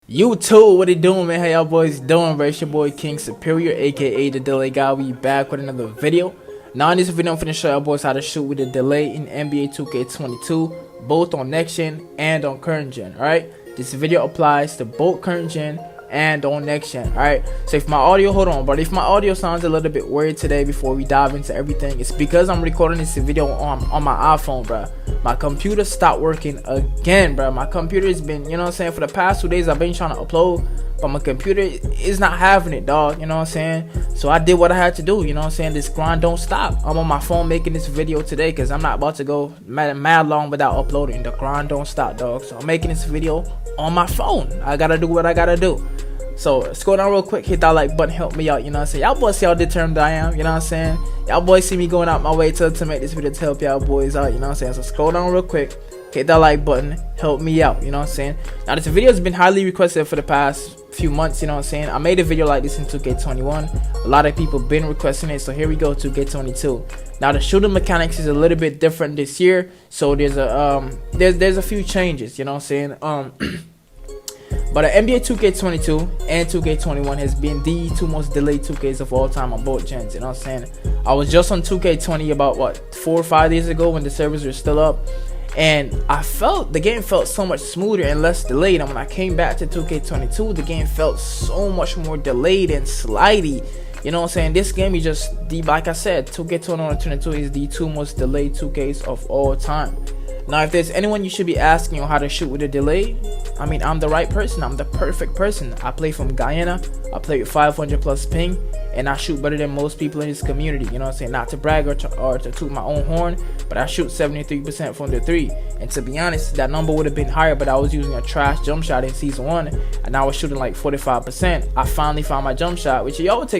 YouTube, what it doing, man? How y'all boys doing, bro? It's your boy KingSuperior, aka the delay guy. We back with another video. Now in this video, I'm finna show y'all boys how to shoot with a delay in NBA 2K22, both on next gen and on current gen. Alright, this video applies to both current gen and on next gen. Alright, so if my audio, hold on, but if my audio sounds a little bit weird today before we dive into everything, it's because I'm recording this video on my iPhone, bro. My computer stopped working again, bro. My computer has been, you know what I'm saying, for the past 2 days I've been trying to upload, but my computer is not having it, dog. You know what I'm saying? So I did what I had to do. You know what I'm saying? This grind don't stop. I'm on my phone making this video today because I'm not about to go mad long without uploading. The grind don't stop, dog. So I'm making this video on my phone. I gotta do what I gotta do. So let's go down real quick, hit that like button, help me out, you know what I'm saying? Y'all boys see how determined I am, you know what I'm saying? Y'all boys see me going out my way to make this video to help y'all boys out, you know what I'm saying? So scroll down real quick, hit that like button, help me out, you know what I'm saying? Now this video has been highly requested for the past few months, you know what I'm saying? I made a video like this in 2K21. A lot of people been requesting it, so here we go, 2K22. Now the shooting mechanics is a little bit different this year, so there's a few changes, you know what I'm saying? But NBA 2K22 and 2K21 has been the two most delayed 2Ks of all time on both gens, you know what I'm saying? I was just on 2K20 about, what, 4 or 5 days ago when the servers were still up. And the game felt so much smoother and less delayed. And when I came back to 2K22, the game felt so much more delayed and slidey. You know what I'm saying? This game is just, like I said, 2K21 and 22 is the two most delayed 2Ks of all time. Now, if there's anyone you should be asking on how to shoot with a delay, I mean, I'm the right person. I'm the perfect person. I play from Guyana. I play with 500 plus ping, and I shoot better than most people in this community. You know what I'm saying? Not to brag or to toot my own horn, but I shoot 73% from the 3. And to be honest, that number would have been higher, but I was using a trash jump shot in season 1, and I was shooting like 45%. I finally found my jump shot, which it always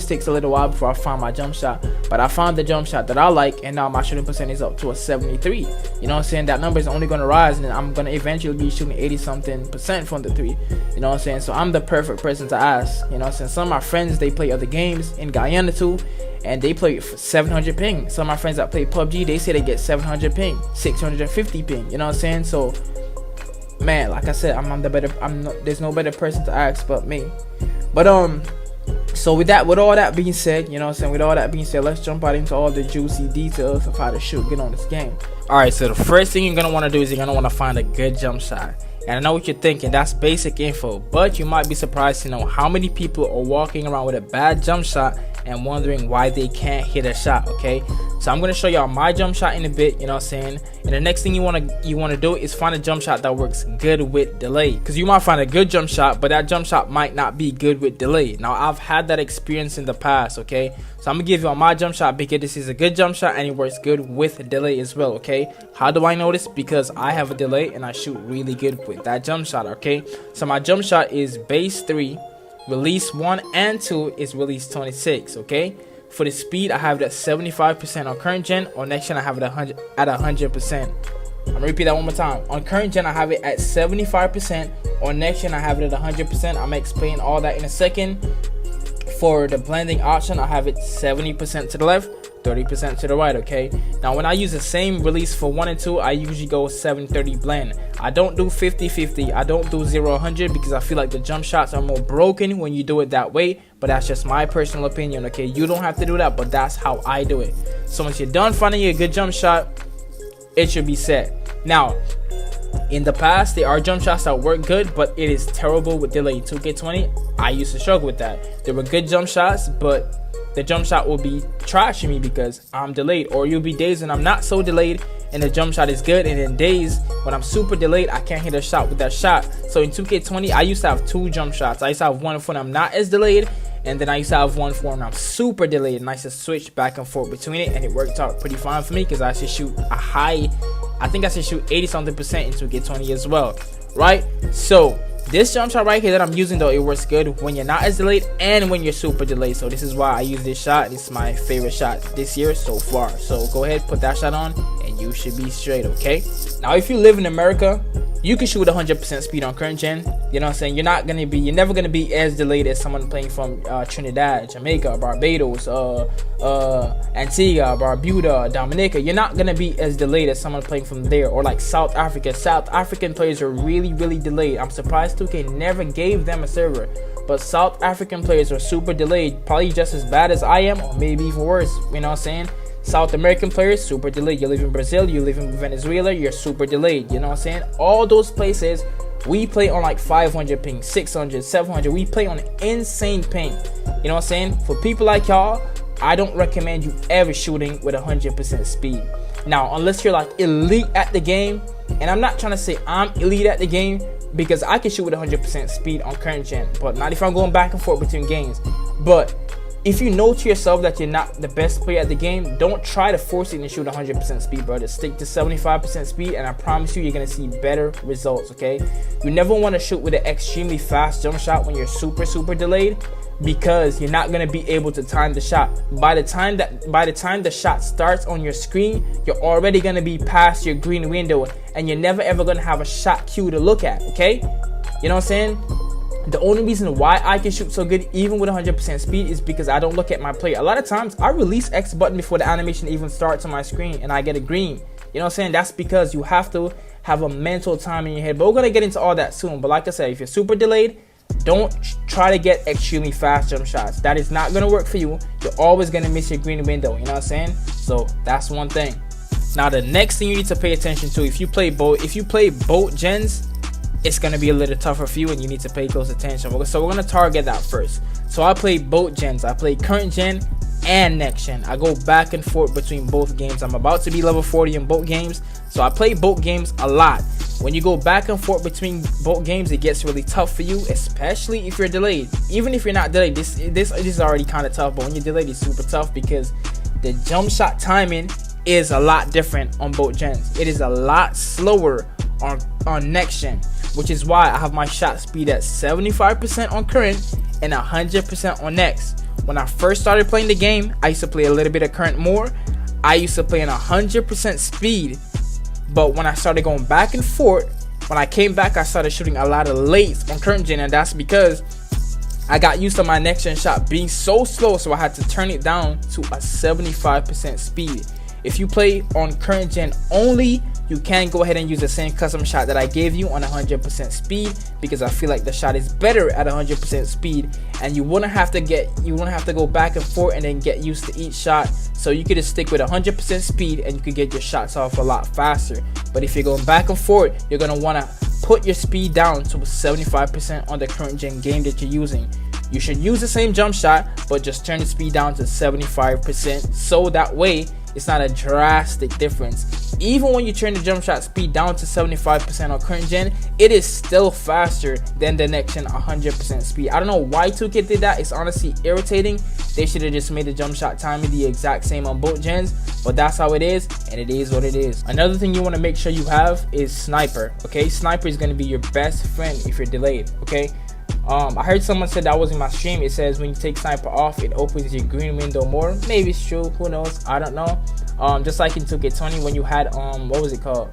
takes a little while before I find my jump shot. But I found the jump shot that I like, and now my shooting percent is up to a 73. You know what I'm saying? That number is only going to rise, and I'm going to eventually be shooting 80-something% from the 3. You know what I'm saying? So I'm the perfect person to ask. You know what I'm saying? Some of my friends, they play other games in Guyana too, and they play 700 ping. Some of my friends that play PUBG, they say they get 700 ping, 650 ping. You know what I'm saying? So, man, like I said, there's no better person to ask but me. But so with all that being said, you know what I'm saying, with all that being said, let's jump out into all the juicy details of how to shoot good on this game. Alright, so the first thing you're going to want to do is you're going to want to find a good jump shot. And I know what you're thinking, that's basic info, but you might be surprised to know how many people are walking around with a bad jump shot and wondering why they can't hit a shot, okay? So I'm going to show y'all my jump shot in a bit, you know what I'm saying? And the next thing you want to do is find a jump shot that works good with delay. Because you might find a good jump shot, but that jump shot might not be good with delay. Now, I've had that experience in the past, okay? So I'm going to give y'all my jump shot because this is a good jump shot and it works good with delay as well, okay? How do I know this? Because I have a delay and I shoot really good with that jump shot, okay? So my jump shot is base 3. Release 1 and 2 is release 26, okay? For the speed, I have it at 75% on current gen. On next gen, I have it at 100%. I'm gonna repeat that one more time. On current gen, I have it at 75%. On next gen, I have it at 100%. I'm gonna explain all that in a second. For the blending option, I have it 70% to the left, 30% to the right, okay? Now, when I use the same release for 1 and 2, I usually go 70-30 blend. I don't do 50-50. I don't do 0-100 because I feel like the jump shots are more broken when you do it that way, but that's just my personal opinion, okay? You don't have to do that, but that's how I do it. So once you're done finding a good jump shot, it should be set. Now, in the past, there are jump shots that work good, but it is terrible with delay. 2K20, I used to struggle with that. There were good jump shots, but the jump shot will be trash to me because I'm delayed. Or you'll be days when I'm not so delayed and the jump shot is good, and then days when I'm super delayed, I can't hit a shot with that shot. So in 2K20, I used to have 2 jump shots. I used to have one for when I'm not as delayed, and then I used to have one for when I'm super delayed, and I used to switch back and forth between it, and it worked out pretty fine for me because I should shoot a high, I think I should shoot 80-something% in 2K20 as well, right? So this jump shot right here that I'm using, though, it works good when you're not as delayed and when you're super delayed. So this is why I use this shot. This is my favorite shot this year so far. So go ahead, put that shot on and you should be straight, okay? Now, if you live in America, you can shoot 100% speed on current gen. You know what I'm saying? You're never gonna be as delayed as someone playing from Trinidad, Jamaica, Barbados, Antigua, Barbuda, Dominica. You're not gonna be as delayed as someone playing from there, or like South Africa. South African players are really delayed. I'm surprised 2K never gave them a server, but South African players are super delayed, probably just as bad as I am, or maybe even worse. You know what I'm saying? South American players, super delayed. You live in Brazil, you live in Venezuela, you're super delayed. You know what I'm saying? All those places, we play on like 500 ping, 600, 700. We play on insane ping. You know what I'm saying? For people like y'all, I don't recommend you ever shooting with 100% speed. Now, unless you're like elite at the game, and I'm not trying to say I'm elite at the game, because I can shoot with 100% speed on current gen, but not if I'm going back and forth between games. But if you know to yourself that you're not the best player at the game, don't try to force it and shoot 100% speed, brother. Stick to 75% speed, and I promise you, you're gonna see better results. Okay, you never want to shoot with an extremely fast jump shot when you're super delayed, because you're not gonna be able to time the shot. By the time the shot starts on your screen, you're already gonna be past your green window, and you're never ever gonna have a shot queue to look at. Okay, you know what I'm saying? The only reason why I can shoot so good even with 100% speed is because I don't look at my player. A lot of times I release X button before the animation even starts on my screen and I get a green. You know what I'm saying? That's because you have to have a mental time in your head. But we're going to get into all that soon. But like I said, if you're super delayed, don't try to get extremely fast jump shots. That is not going to work for you. You're always going to miss your green window. You know what I'm saying? So that's one thing. Now the next thing you need to pay attention to, if you play both gens, it's gonna be a little tougher for you, and you need to pay close attention. So we're gonna target that first. So I play both gens. I play current gen and next gen. I go back and forth between both games. I'm about to be level 40 in both games, so I play both games a lot. When you go back and forth between both games, it gets really tough for you, especially if you're delayed. Even if you're not delayed, this is already kind of tough, but when you're delayed, it's super tough because the jump shot timing is a lot different on both gens. It is a lot slower on next gen, which is why I have my shot speed at 75% on current and 100% on next. When I first started playing the game, I used to play a little bit of current more. I used to play in 100% speed, but when I started going back and forth, when I came back, I started shooting a lot of lates on current gen, and that's because I got used to my next gen shot being so slow, so I had to turn it down to a 75% speed. If you play on current gen only, you can go ahead and use the same custom shot that I gave you on 100% speed, because I feel like the shot is better at 100% speed, and you wouldn't have to go back and forth and then get used to each shot. So you could just stick with 100% speed and you could get your shots off a lot faster. But if you're going back and forth, you're gonna want to put your speed down to 75% on the current gen game that you're using. You should use the same jump shot, but just turn the speed down to 75%, so that way it's not a drastic difference. Even when you turn the jump shot speed down to 75% on current gen, it is still faster than the next gen 100% speed. I don't know why 2K did that. It's honestly irritating. They should have just made the jump shot timing the exact same on both gens, but that's how it is, and it is what it is. Another thing you want to make sure you have is sniper. Okay, sniper is going to be your best friend if you're delayed. Okay, I heard someone said that was in my stream. It says when you take sniper off, it opens your green window more. Maybe it's true, who knows, I don't know. Just like in 2K20 when you had what was it called,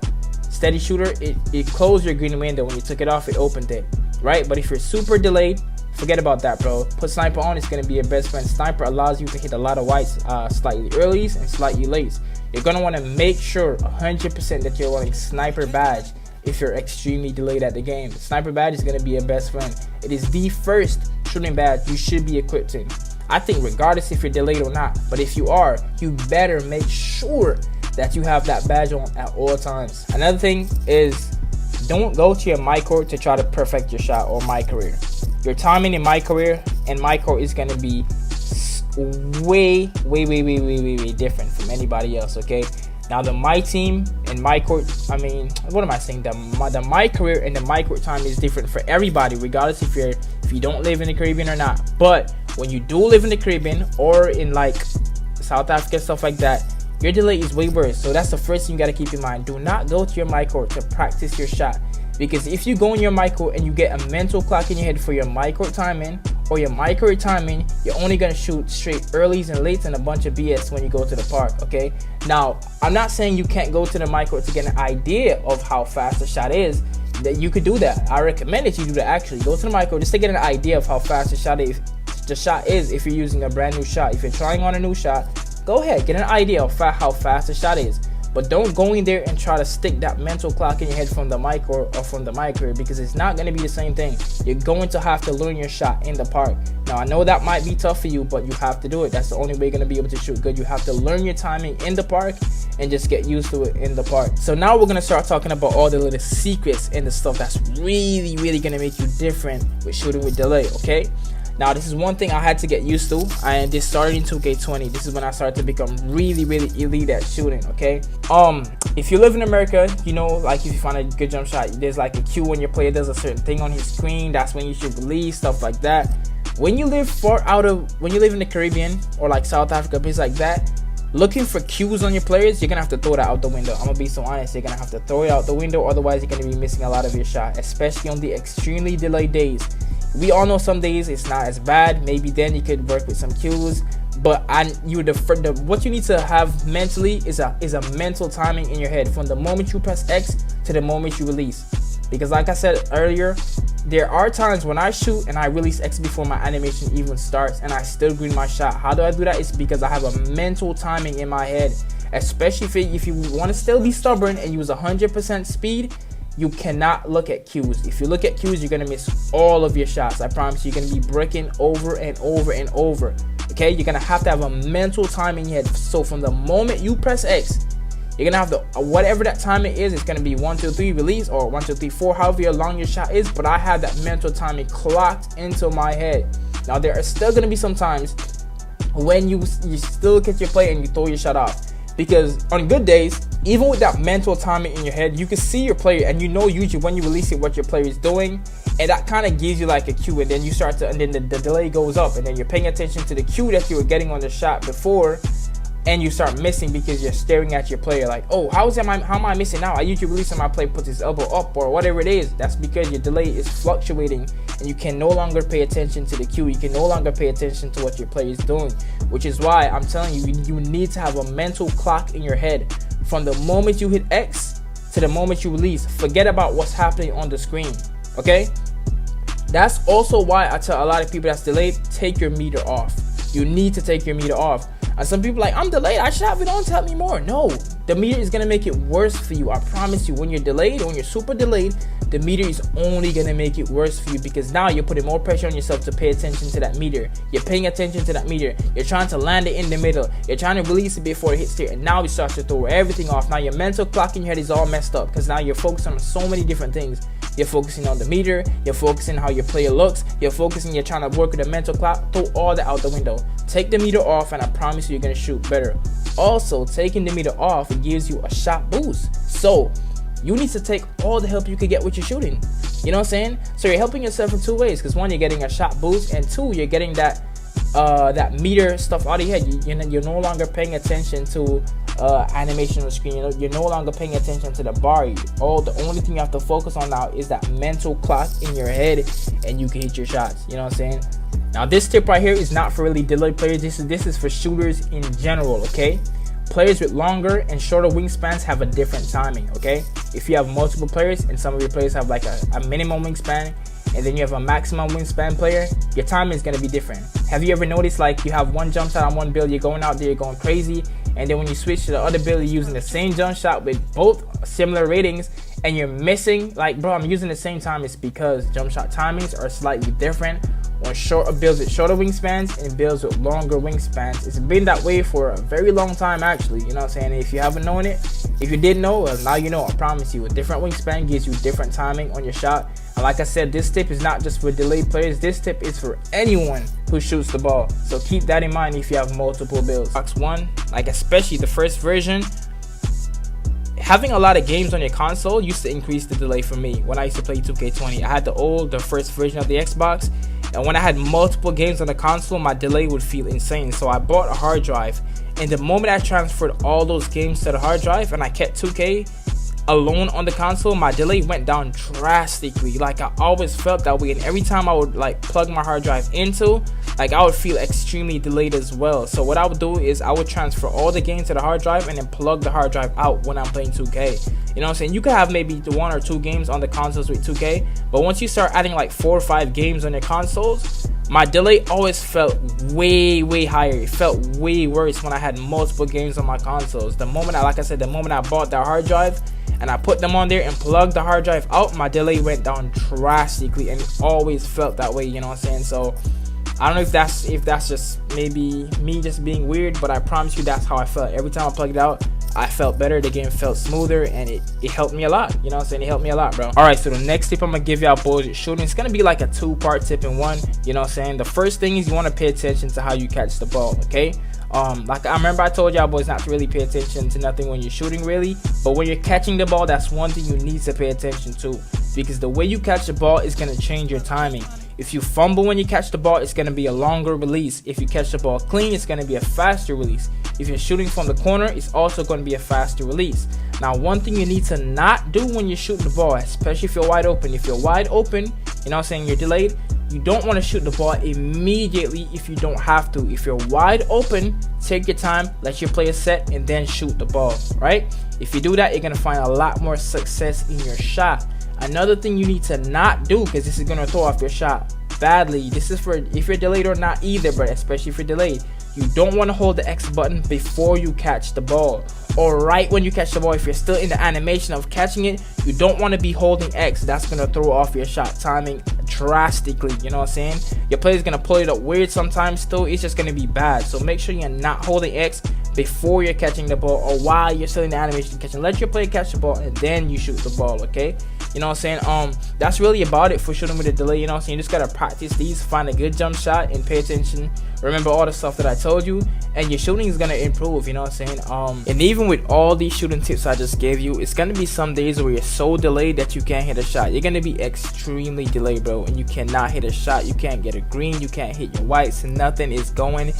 steady shooter, it closed your green window. When you took it off, it opened it, right? But if you're super delayed, forget about that, bro. Put sniper on, it's gonna be your best friend. Sniper allows you to hit a lot of whites, slightly earlys and slightly lates. You're gonna want to make sure 100% that you're running sniper badge if you're extremely delayed at the game. Sniper badge is gonna be your best friend. It is the first shooting badge you should be equipped in, I think, regardless if you're delayed or not. But if you are, you better make sure that you have that badge on at all times. Another thing is, don't go to your micro to try to perfect your shot, or my career. Your timing in my career and micro is gonna be way different from anybody else. Okay, now the my team and my court, I mean, what am I saying? The my career and the my court time is different for everybody, regardless if you don't live in the Caribbean or not. But when you do live in the Caribbean or in like South Africa, stuff like that, your delay is way worse. So that's the first thing you gotta keep in mind. Do not go to your my court to practice your shot, because if you go in your my court and you get a mental clock in your head for your my court timing or your my career timing, you're only gonna shoot straight earlys and lates and a bunch of BS when you go to the park. Okay, now I'm not saying you can't go to the my court to get an idea of how fast the shot is. that you could do that. I recommend that you do that. Actually, go to the micro just to get an idea of how fast the shot is. If you're using a brand new shot, if you're trying on a new shot, go ahead, get an idea of how fast the shot is. But don't go in there and try to stick that mental clock in your head from the micro or from the micro, because it's not going to be the same thing. You're going to have to learn your shot in the park. Now, I know that might be tough for you, but you have to do it. That's the only way you're going to be able to shoot good. You have to learn your timing in the park and just get used to it in the park. So now we're going to start talking about all the little secrets and the stuff that's really going to make you different with shooting with delay, okay? Now, this is one thing I had to get used to, and this started in 2K20. This is when I started to become really elite at shooting, okay? If you live in America, you know, like if you find a good jump shot, there's like a cue when your player does a certain thing on his screen. That's when you should release, stuff like that. When you live when you live in the Caribbean or like South Africa, places like that, looking for cues on your players, you're gonna have to throw that out the window. I'm gonna be so honest, you're gonna have to throw it out the window, otherwise you're gonna be missing a lot of your shot, especially on the extremely delayed days. We all know some days it's not as bad. Maybe then you could work with some cues, but what you need to have mentally is a mental timing in your head from the moment you press X to the moment you release. Because like I said earlier, there are times when I shoot and I release X before my animation even starts and I still green my shot. How do I do that? It's because I have a mental timing in my head. Especially if you want to still be stubborn and use 100% speed, you cannot look at cues. If you look at cues, you're gonna miss all of your shots. I promise you, you're gonna be bricking over and over. Okay, you're gonna have to have a mental time in your head. So from the moment you press X, you're gonna have whatever that timing is. It's gonna be 1, 2, 3 release, or 1, 2, 3, 4, however long your shot is. But I have that mental timing clocked into my head. Now there are still gonna be some times when you still catch your play and you throw your shot off. Because on good days, even with that mental timing in your head, you can see your player and you know usually when you release it what your player is doing, and that kind of gives you like a cue, and then you start to, and then the delay goes up, and then you're paying attention to the cue that you were getting on the shot before, and you start missing because you're staring at your player like, oh, how am I missing now? I usually release and my player puts his elbow up or whatever it is. That's because your delay is fluctuating and you can no longer pay attention to the cue. You can no longer pay attention to what your player is doing, which is why I'm telling you, you need to have a mental clock in your head from the moment you hit X to the moment you release. Forget about what's happening on the screen, okay? That's also why I tell a lot of people that's delayed, take your meter off. You need to take your meter off. And some people like, I'm delayed, I should have it on, tell me more. No, the meter is gonna make it worse for you. I promise you, when you're delayed, when you're super delayed, the meter is only gonna make it worse for you, because now you're putting more pressure on yourself to pay attention to that meter. You're paying attention to that meter. You're trying to land it in the middle. You're trying to release it before it hits there, and now it starts to throw everything off. Now your mental clock in your head is all messed up, because now you're focusing on so many different things. You're focusing on the meter, you're focusing on how your player looks, you're trying to work with the mental clock. Throw all that out the window. Take the meter off, and I promise you, you're gonna shoot better. Also, taking the meter off, it gives you a shot boost. So you need to take all the help you can get with your shooting. You know what I'm saying? So you're helping yourself in two ways, because one, you're getting a shot boost, and two, you're getting that meter stuff out of your head. You're no longer paying attention to animation on the screen. You're no longer paying attention to the bar. The only thing you have to focus on now is that mental clock in your head, and you can hit your shots. You know what I'm saying? Now this tip right here is not for really delayed players. This is for shooters in general, okay? Players with longer and shorter wingspans have a different timing, okay? If you have multiple players and some of your players have like a minimum wingspan, and then you have a maximum wingspan player, your timing is going to be different. Have you ever noticed, like, you have one jump shot on one build, you're going out there, you're going crazy, and then when you switch to the other build, you're using the same jump shot with both similar ratings, and you're missing, like, bro, I'm using the same time. It's because jump shot timings are slightly different on shorter builds with shorter wingspans and builds with longer wingspans. It's been that way for a very long time, actually. You know what I'm saying? If you haven't known it, if you didn't know, well, now you know. I promise you, a different wingspan gives you different timing on your shot. And like I said, this tip is not just for delayed players. This tip is for anyone who shoots the ball. So keep that in mind if you have multiple builds. Xbox One, like especially the first version, having a lot of games on your console used to increase the delay for me. When I used to play 2K20, I had the first version of the Xbox, and when I had multiple games on the console, my delay would feel insane. So I bought a hard drive, and the moment I transferred all those games to the hard drive and I kept 2K, alone on the console, my delay went down drastically. Like, I always felt that way, and every time I would like plug my hard drive into, like, I would feel extremely delayed as well. So what I would do is I would transfer all the games to the hard drive and then plug the hard drive out when I'm playing 2K. You know what I'm saying? You could have maybe 1 or 2 games on the consoles with 2K, but once you start adding like 4 or 5 games on your consoles, my delay always felt way higher. It felt way worse when I had multiple games on my consoles. The moment I, like I said, the moment I bought that hard drive and I put them on there and plugged the hard drive out, my delay went down drastically, and it always felt that way. You know what I'm saying? So I don't know if that's just maybe me just being weird, but I promise you that's how I felt. Every time I plugged it out, I felt better, the game felt smoother, and it helped me a lot. You know what I'm saying? It helped me a lot, bro. Alright, so the next tip I'm gonna give y'all boys is shooting. It's gonna be like a 2-part tip in one. You know what I'm saying? The first thing is you want to pay attention to how you catch the ball, okay? Like I remember I told y'all boys not to really pay attention to nothing when you're shooting really, but when you're catching the ball, that's one thing you need to pay attention to, because the way you catch the ball is gonna change your timing. If you fumble when you catch the ball, it's going to be a longer release. If you catch the ball clean, it's going to be a faster release. If you're shooting from the corner, it's also going to be a faster release. Now, one thing you need to not do when you're shooting the ball, especially if you're wide open. If you're wide open, you know what I'm saying, you're delayed, you don't want to shoot the ball immediately if you don't have to. If you're wide open, take your time, let your player set, and then shoot the ball, right? If you do that, you're going to find a lot more success in your shot. Another thing you need to not do, because this is going to throw off your shot badly. This is for if you're delayed or not either, but especially if you're delayed. You don't want to hold the X button before you catch the ball, or right when you catch the ball. If you're still in the animation of catching it, you don't want to be holding X. That's going to throw off your shot timing drastically. You know what I'm saying? Your player's going to pull it up weird sometimes still. It's just going to be bad. So make sure you're not holding X before you're catching the ball, or while you're still in the animation catching. Let your player catch the ball and then you shoot the ball, okay? You know what I'm saying? That's really about it for shooting with a delay. You know what I'm saying? You just gotta practice these, find a good jump shot, and pay attention. Remember all the stuff that I told you, and your shooting is gonna improve. You know what I'm saying? And even with all these shooting tips I just gave you, it's gonna be some days where you're so delayed that you can't hit a shot. You're gonna be extremely delayed, bro, and you cannot hit a shot. You can't get a green. You can't hit your whites. Nothing is going.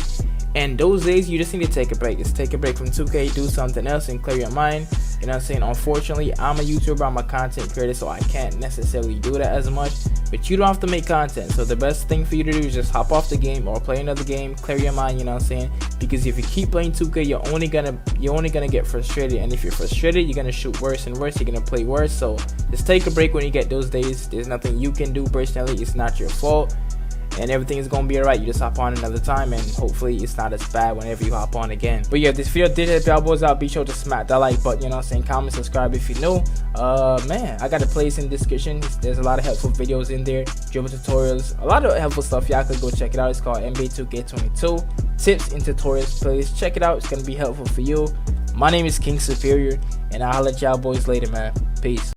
And those days, you just need to take a break. Just take a break from 2K, do something else, and clear your mind. You know what I'm saying? Unfortunately, I'm a YouTuber, I'm a content creator, so I can't necessarily do that as much. But you don't have to make content. So the best thing for you to do is just hop off the game or play another game, clear your mind. You know what I'm saying? Because if you keep playing 2K, you're only gonna get frustrated. And if you're frustrated, you're gonna shoot worse and worse. You're gonna play worse. So just take a break when you get those days. There's nothing you can do personally. It's not your fault. And everything is gonna be alright. You just hop on another time, and hopefully it's not as bad whenever you hop on again. But yeah, this video did help y'all boys out. Be sure to smack that like button, you know what I'm saying? Comment, subscribe if you're new. Man, I got a place in the description. There's a lot of helpful videos in there, dribble tutorials, a lot of helpful stuff. Y'all could go check it out. It's called NBA 2K22 tips and tutorials. Please check it out. It's gonna be helpful for you. My name is KingSuperior, and I'll let y'all boys later, man. Peace.